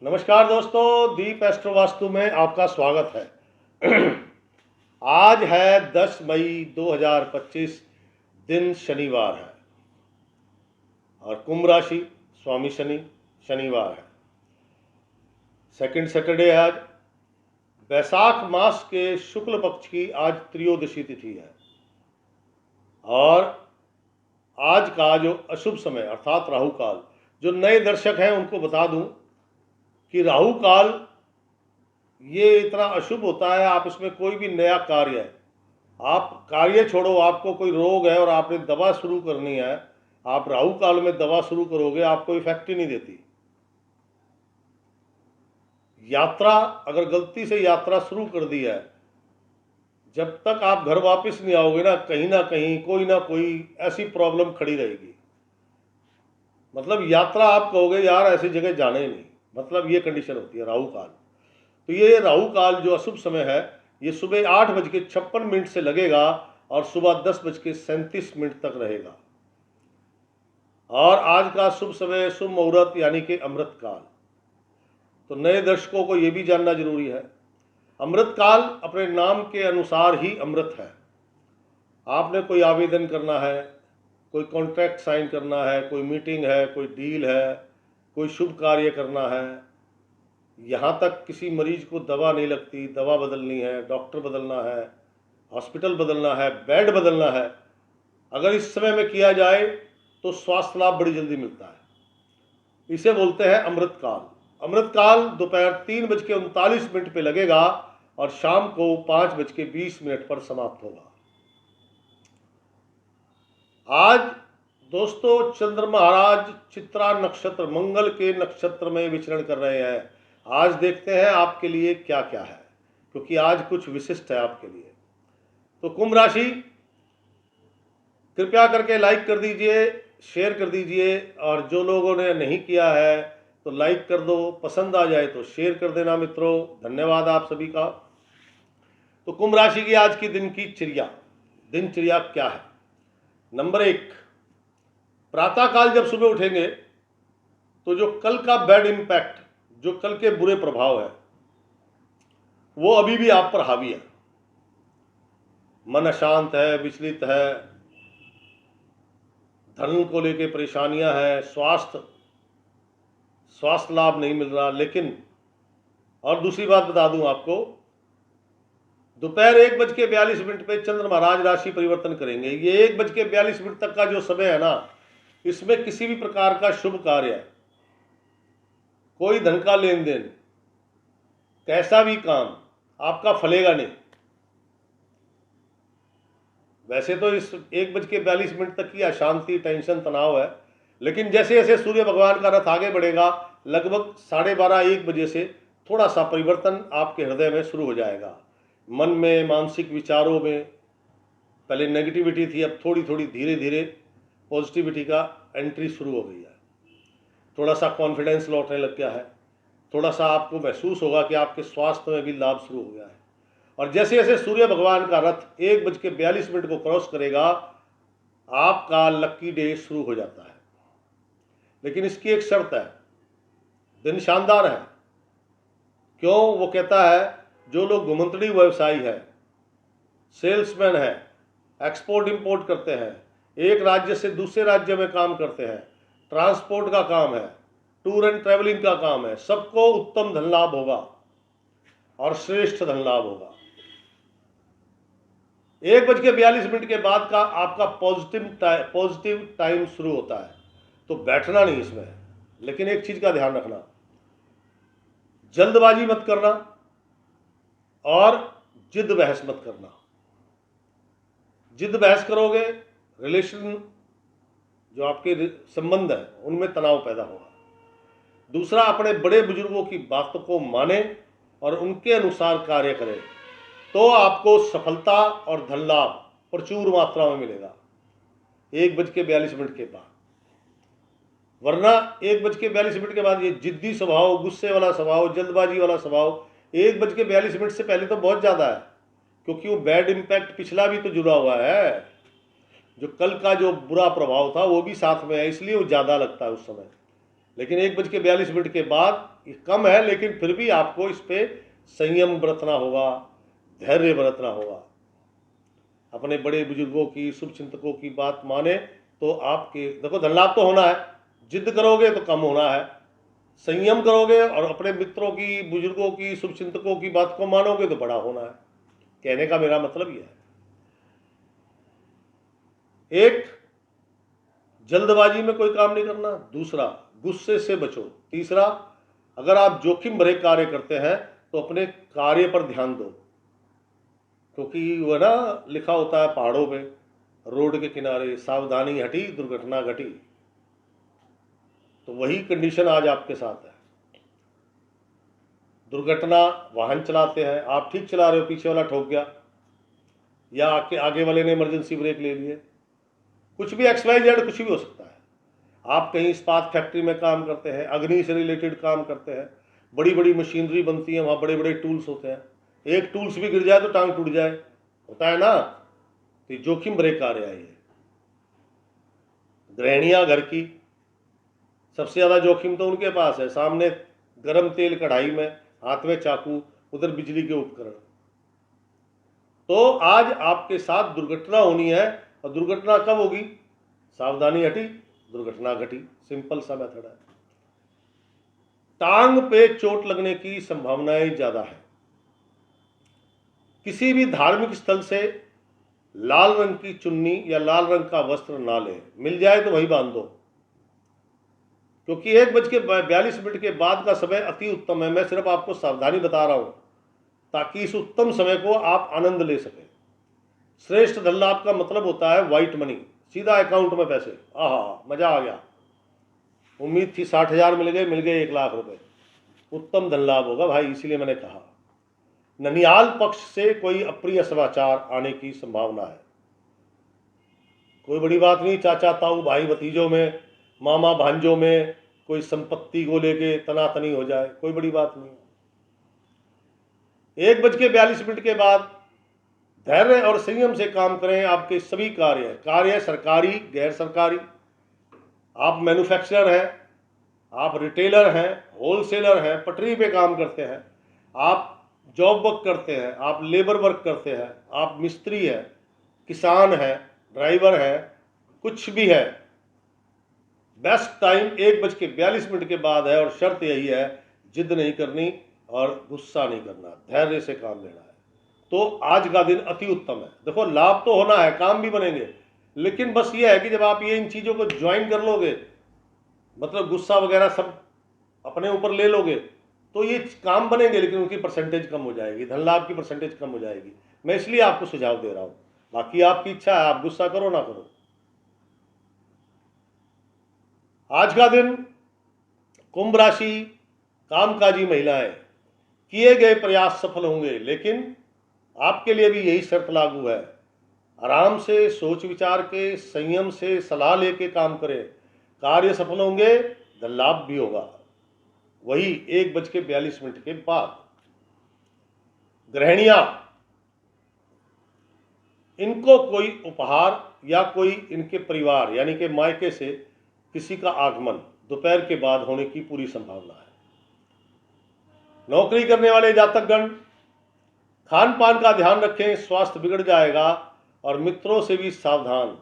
नमस्कार दोस्तों, दीप एस्ट्रो वास्तु में आपका स्वागत है। आज है 10 मई 2025, दिन शनिवार है और कुंभ राशि, स्वामी शनि, शनिवार है। सेकंड सैटरडे है आज। वैशाख मास के शुक्ल पक्ष की आज त्रयोदशी तिथि है और आज का जो अशुभ समय अर्थात राहु काल, जो नए दर्शक हैं उनको बता दूं कि राहु काल ये इतना अशुभ होता है, आप इसमें कोई भी नया कार्य है, आप कार्य छोड़ो, आपको कोई रोग है और आपने दवा शुरू करनी है, आप राहु काल में दवा शुरू करोगे, आपको इफेक्ट ही नहीं देती। यात्रा, अगर गलती से यात्रा शुरू कर दी है, जब तक आप घर वापस नहीं आओगे ना कहीं कोई ना कोई ऐसी प्रॉब्लम खड़ी रहेगी। मतलब यात्रा आप कहोगे यार ऐसी जगह जाना ही नहीं, मतलब ये कंडीशन होती है राहु काल। तो ये राहु काल जो अशुभ समय है, ये सुबह 8:56 से लगेगा और सुबह 10:37 तक रहेगा। और आज का शुभ समय, शुभ मुहूर्त यानी कि अमृत काल। तो नए दर्शकों को ये भी जानना जरूरी है, अमृत काल अपने नाम के अनुसार ही अमृत है। आपने कोई आवेदन करना है, कोई कॉन्ट्रैक्ट साइन करना है, कोई मीटिंग है, कोई डील है, कोई शुभ कार्य करना है, यहाँ तक किसी मरीज को दवा नहीं लगती, दवा बदलनी है, डॉक्टर बदलना है, हॉस्पिटल बदलना है, बेड बदलना है, अगर इस समय में किया जाए तो स्वास्थ्य लाभ बड़ी जल्दी मिलता है। इसे बोलते हैं अमृत काल। अमृत काल दोपहर 3:39 पे लगेगा और शाम को 5:20 पर समाप्त होगा। आज दोस्तों चंद्र महाराज चित्रा नक्षत्र, मंगल के नक्षत्र में विचरण कर रहे हैं। आज देखते हैं आपके लिए क्या क्या है, क्योंकि आज कुछ विशिष्ट है आपके लिए। तो कुंभ राशि, कृपया करके लाइक कर दीजिए, शेयर कर दीजिए, और जो लोगों ने नहीं किया है तो लाइक कर दो, पसंद आ जाए तो शेयर कर देना मित्रों। धन्यवाद आप सभी का। तो कुंभ राशि की आज की दिनचर्या क्या है? नंबर 1, प्रातःकाल जब सुबह उठेंगे तो जो कल का बैड इंपैक्ट, जो कल के बुरे प्रभाव है, वो अभी भी आप पर हावी है। मन अशांत है, विचलित है, धन को लेके परेशानियां हैं, स्वास्थ्य लाभ नहीं मिल रहा। लेकिन और दूसरी बात बता दूं आपको, दोपहर 1:42 पे चंद्र महाराज राशि परिवर्तन करेंगे। ये 1:42 तक का जो समय है ना, इसमें किसी भी प्रकार का शुभ कार्य है, कोई धन का लेन देन, कैसा भी काम आपका फलेगा नहीं। वैसे तो इस 1:42 तक की अशांति, टेंशन, तनाव है, लेकिन जैसे जैसे सूर्य भगवान का रथ आगे बढ़ेगा, लगभग 12:30-1 बजे से थोड़ा सा परिवर्तन आपके हृदय में शुरू हो जाएगा। मन में, मानसिक विचारों में पहले नेगेटिविटी थी, अब थोड़ी थोड़ी धीरे धीरे पॉजिटिविटी का एंट्री शुरू हो गई है। थोड़ा सा कॉन्फिडेंस लौटने लग गया है, थोड़ा सा आपको महसूस होगा कि आपके स्वास्थ्य में भी लाभ शुरू हो गया है। और जैसे जैसे सूर्य भगवान का रथ 1:42 को क्रॉस करेगा, आपका लक्की डे शुरू हो जाता है। लेकिन इसकी एक शर्त है, दिन शानदार है। क्यों? वो कहता है जो लोग घुमंतड़ी व्यवसायी है, सेल्समैन है, एक्सपोर्ट इंपोर्ट करते हैं, एक राज्य से दूसरे राज्य में काम करते हैं, ट्रांसपोर्ट का काम है, टूर एंड ट्रैवलिंग का काम है, सबको उत्तम धन लाभ होगा और श्रेष्ठ धन लाभ होगा। 1:42 के बाद का आपका पॉजिटिव टाइम शुरू होता है। तो बैठना नहीं इसमें, लेकिन एक चीज का ध्यान रखना, जल्दबाजी मत करना और जिद बहस मत करना। जिद बहस करोगे, रिलेशन जो आपके संबंध है उनमें तनाव पैदा होगा। दूसरा, अपने बड़े बुजुर्गों की बातों को माने और उनके अनुसार कार्य करें, तो आपको सफलता और धन लाभ प्रचुर मात्रा में मिलेगा 1:42 के बाद। वरना 1:42 के बाद ये जिद्दी स्वभाव, गुस्से वाला स्वभाव, जल्दबाजी वाला स्वभाव 1:42 से पहले तो बहुत ज़्यादा है, क्योंकि वो बैड इम्पैक्ट पिछला भी तो जुड़ा हुआ है। जो कल का जो बुरा प्रभाव था वो भी साथ में है, इसलिए वो ज़्यादा लगता है उस समय। लेकिन 1:42 के बाद ये कम है, लेकिन फिर भी आपको इस पे संयम बरतना होगा, धैर्य बरतना होगा। अपने बड़े बुजुर्गों की, शुभ चिंतकों की बात माने तो आपके देखो धन लाभ तो होना है, जिद करोगे तो कम होना है, संयम करोगे और अपने मित्रों की, बुजुर्गों की, शुभ चिंतकों की बात को मानोगे तो बड़ा होना है। कहने का मेरा मतलब यह है। एक, जल्दबाजी में कोई काम नहीं करना। दूसरा, गुस्से से बचो। तीसरा, अगर आप जोखिम भरे कार्य करते हैं तो अपने कार्य पर ध्यान दो, क्योंकि वह ना लिखा होता है पहाड़ों पे, रोड के किनारे, सावधानी हटी दुर्घटना घटी। तो वही कंडीशन आज आपके साथ है। दुर्घटना, वाहन चलाते हैं, आप ठीक चला रहे हो, पीछे वाला ठोक गया, या आगे वाले ने इमरजेंसी ब्रेक ले लिए, कुछ भी XYZ कुछ भी हो सकता है। आप कहीं इस्पात फैक्ट्री में काम करते हैं, अग्नि से रिलेटेड काम करते हैं, बड़ी बड़ी मशीनरी बनती है, वहाँ बड़े बड़े टूल्स होते हैं, एक टूल्स भी गिर जाए तो टांग टूट जाए, होता है ना। तो जोखिम भरे कार्य है ये। गृहिणियाँ घर की, सबसे ज़्यादा जोखिम तो उनके पास है, सामने गरम तेल कढ़ाई में, हाथ में चाकू, उधर बिजली के उपकरण। तो आज आपके साथ दुर्घटना होनी है, और दुर्घटना कब होगी? सावधानी हटी दुर्घटना घटी, सिंपल सा मेथड है। टांग पे चोट लगने की संभावनाएं ज्यादा है। किसी भी धार्मिक स्थल से लाल रंग की चुन्नी या लाल रंग का वस्त्र ना ले, मिल जाए तो वही बांध दो, क्योंकि 1:42 के बाद का समय अति उत्तम है। मैं सिर्फ आपको सावधानी बता रहा हूं ताकि इस उत्तम समय को आप आनंद ले सकें। श्रेष्ठ धन लाभ का मतलब होता है व्हाइट मनी, सीधा अकाउंट में पैसे। आहा, मजा आ गया। उम्मीद थी 60,000 मिल गए 1,00,000 रुपए, उत्तम धन लाभ होगा भाई। इसीलिए मैंने कहा ननिहाल पक्ष से कोई अप्रिय समाचार आने की संभावना है। कोई बड़ी बात नहीं, चाचा ताऊ भाई भतीजों में, मामा भांजों में कोई संपत्ति को लेके तनातनी हो जाए, कोई बड़ी बात नहीं। 1:42 के बाद धैर्य और संयम से काम करें। आपके सभी कार्य सरकारी, गैर सरकारी, आप मैन्युफैक्चरर हैं, आप रिटेलर हैं, होलसेलर हैं, पटरी पे काम करते हैं, आप जॉब वर्क करते हैं, आप लेबर वर्क करते हैं, आप मिस्त्री हैं, किसान हैं, ड्राइवर हैं, कुछ भी है, बेस्ट टाइम 1:42 के बाद है। और शर्त यही है, जिद नहीं करनी और गुस्सा नहीं करना, धैर्य से काम लेना है। तो आज का दिन अति उत्तम है। देखो लाभ तो होना है, काम भी बनेंगे, लेकिन बस ये है कि जब आप ये इन चीज़ों को ज्वाइन कर लोगे, मतलब गुस्सा वगैरह सब अपने ऊपर ले लोगे, तो ये काम बनेंगे, लेकिन उनकी परसेंटेज कम हो जाएगी, धन लाभ की परसेंटेज कम हो जाएगी। मैं इसलिए आपको सुझाव दे रहा हूँ, बाकी आपकी इच्छा है, आप गुस्सा करो ना करो। आज का दिन कुंभ राशि, कामकाजी महिलाएं, किए गए प्रयास सफल होंगे, लेकिन आपके लिए भी यही शर्त लागू है। आराम से, सोच विचार के, संयम से सलाह लेके काम करें, कार्य सफल होंगे, धन लाभ भी होगा, वही 1:42 के बाद। गृहिणियां, इनको कोई उपहार या कोई इनके परिवार यानी कि मायके से किसी का आगमन दोपहर के बाद होने की पूरी संभावना है। नौकरी करने वाले जातकगण, खान पान का ध्यान रखें, स्वास्थ्य बिगड़ जाएगा। और मित्रों से भी सावधान,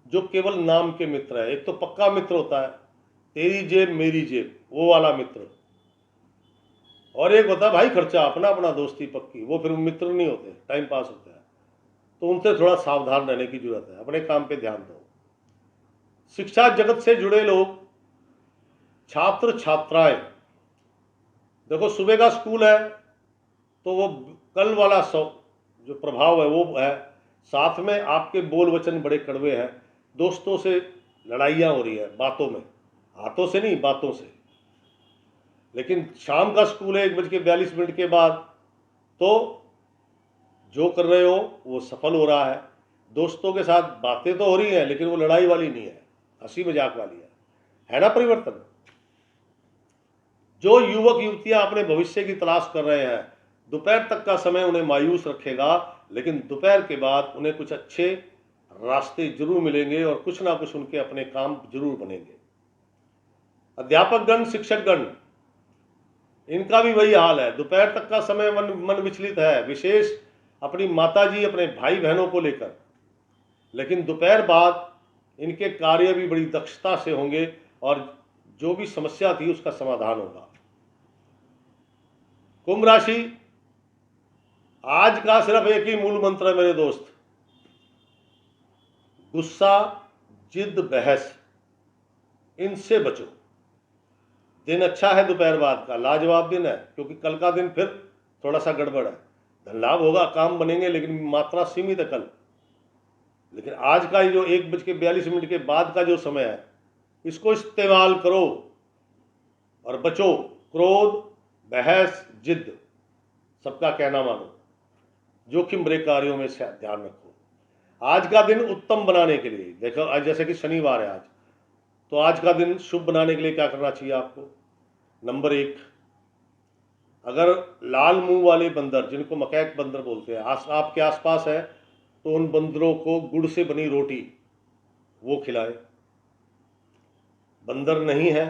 जो केवल नाम के मित्र है। एक तो पक्का मित्र होता है, तेरी जेब मेरी जेब, वो वाला मित्र, और एक होता है भाई खर्चा, अपना अपना दोस्ती पक्की, वो फिर मित्र नहीं होते, टाइम पास होता है। तो उनसे थोड़ा सावधान रहने की जरूरत है, अपने काम पे ध्यान दो। शिक्षा जगत से जुड़े लोग, छात्र छात्राएं, देखो सुबह का स्कूल है तो वो कल वाला जो प्रभाव है वो है, साथ में आपके बोल वचन बड़े कड़वे हैं, दोस्तों से लड़ाइयाँ हो रही है बातों में, हाथों से नहीं बातों से। लेकिन शाम का स्कूल है 1:42 के बाद, तो जो कर रहे हो वो सफल हो रहा है। दोस्तों के साथ बातें तो हो रही हैं, लेकिन वो लड़ाई वाली नहीं है, हंसी मजाक वाली है ना परिवर्तन। जो युवक युवतियां अपने भविष्य की तलाश कर रहे हैं, दोपहर तक का समय उन्हें मायूस रखेगा, लेकिन दोपहर के बाद उन्हें कुछ अच्छे रास्ते जरूर मिलेंगे और कुछ ना कुछ उनके अपने काम जरूर बनेंगे। अध्यापकगण, शिक्षकगण, इनका भी वही हाल है। दोपहर तक का समय मन विचलित है, विशेष अपनी माताजी, अपने भाई बहनों को लेकर। लेकिन दोपहर बाद इनके कार्य भी बड़ी दक्षता से होंगे और जो भी समस्या थी उसका समाधान होगा। कुंभ राशि, आज का सिर्फ एक ही मूल मंत्र है मेरे दोस्त, गुस्सा, जिद, बहस, इनसे बचो। दिन अच्छा है दोपहर बाद का, लाजवाब दिन है, क्योंकि कल का दिन फिर थोड़ा सा गड़बड़ है। धन लाभ होगा, काम बनेंगे, लेकिन मात्रा सीमित है कल। लेकिन आज का जो 1:42 के बाद का जो समय है, इसको इस्तेमाल करो और बचो। क्रोध, बहस, जिद, सबका कहना मानो, जोखिम भरे कार्यों में से ध्यान रखो। आज का दिन उत्तम बनाने के लिए देखो, आज जैसे कि शनिवार है आज, तो आज का दिन शुभ बनाने के लिए क्या करना चाहिए आपको? नंबर 1, अगर लाल मुंह वाले बंदर, जिनको मकैक बंदर बोलते हैं, आपके आसपास है, तो उन बंदरों को गुड़ से बनी रोटी वो खिलाए। बंदर नहीं है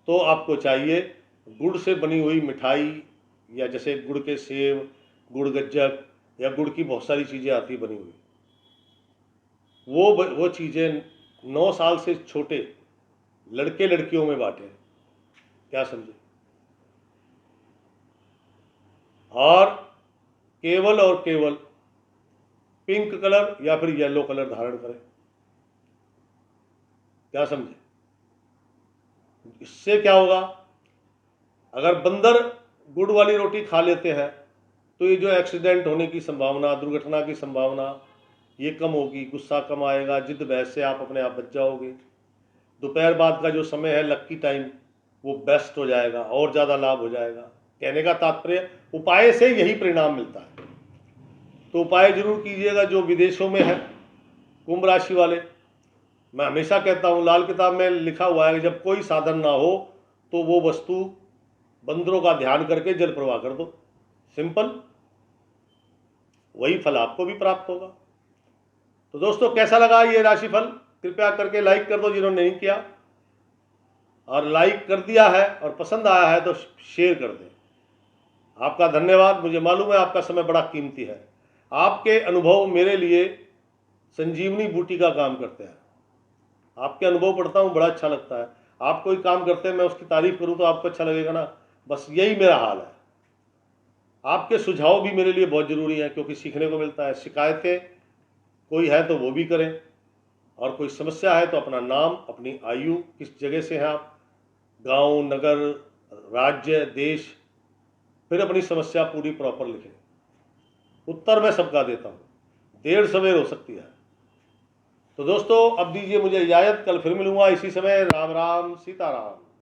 तो आपको चाहिए गुड़ से बनी हुई मिठाई, या जैसे गुड़ के सेव, गुड़ गज्जक, या गुड़ की बहुत सारी चीज़ें आती बनी हुई, वो चीज़ें 9 साल से छोटे लड़के लड़कियों में बांटे। क्या समझे? और केवल पिंक कलर या फिर येलो कलर धारण करें। क्या समझे? इससे क्या होगा? अगर बंदर गुड़ वाली रोटी खा लेते हैं तो ये जो एक्सीडेंट होने की संभावना, दुर्घटना की संभावना, ये कम होगी, गुस्सा कम आएगा, जिद बहस से आप अपने आप बच जाओगे। दोपहर बाद का जो समय है, लक्की टाइम, वो बेस्ट हो जाएगा और ज़्यादा लाभ हो जाएगा। कहने का तात्पर्य, उपाय से यही परिणाम मिलता है। तो उपाय जरूर कीजिएगा जो विदेशों में है। कुंभ राशि वाले, मैं हमेशा कहता हूँ, लाल किताब में लिखा हुआ है कि जब कोई साधन ना हो तो वो वस्तु बंदरों का ध्यान करके जल प्रवाह कर दो। सिंपल, वही फल आपको भी प्राप्त होगा। तो दोस्तों, कैसा लगा ये राशिफल? कृपया करके लाइक कर दो जिन्होंने नहीं किया, और लाइक कर दिया है और पसंद आया है तो शेयर कर दें। आपका धन्यवाद। मुझे मालूम है आपका समय बड़ा कीमती है। आपके अनुभव मेरे लिए संजीवनी बूटी का काम करते हैं। आपके अनुभव पढ़ता हूँ, बड़ा अच्छा लगता है। आप कोई काम करते हैं, मैं उसकी तारीफ करूँ तो आपको अच्छा लगेगा ना। बस यही मेरा हाल है। आपके सुझाव भी मेरे लिए बहुत ज़रूरी है, क्योंकि सीखने को मिलता है। शिकायतें कोई है तो वो भी करें, और कोई समस्या है तो अपना नाम, अपनी आयु, किस जगह से हैं आप, गांव, नगर, राज्य, देश, फिर अपनी समस्या पूरी प्रॉपर लिखें। उत्तर मैं सबका देता हूँ, देर सवेर हो सकती है। तो दोस्तों, अब दीजिए मुझे इजाज़त, कल फिर मिलूंगा इसी समय। राम राम, सीताराम।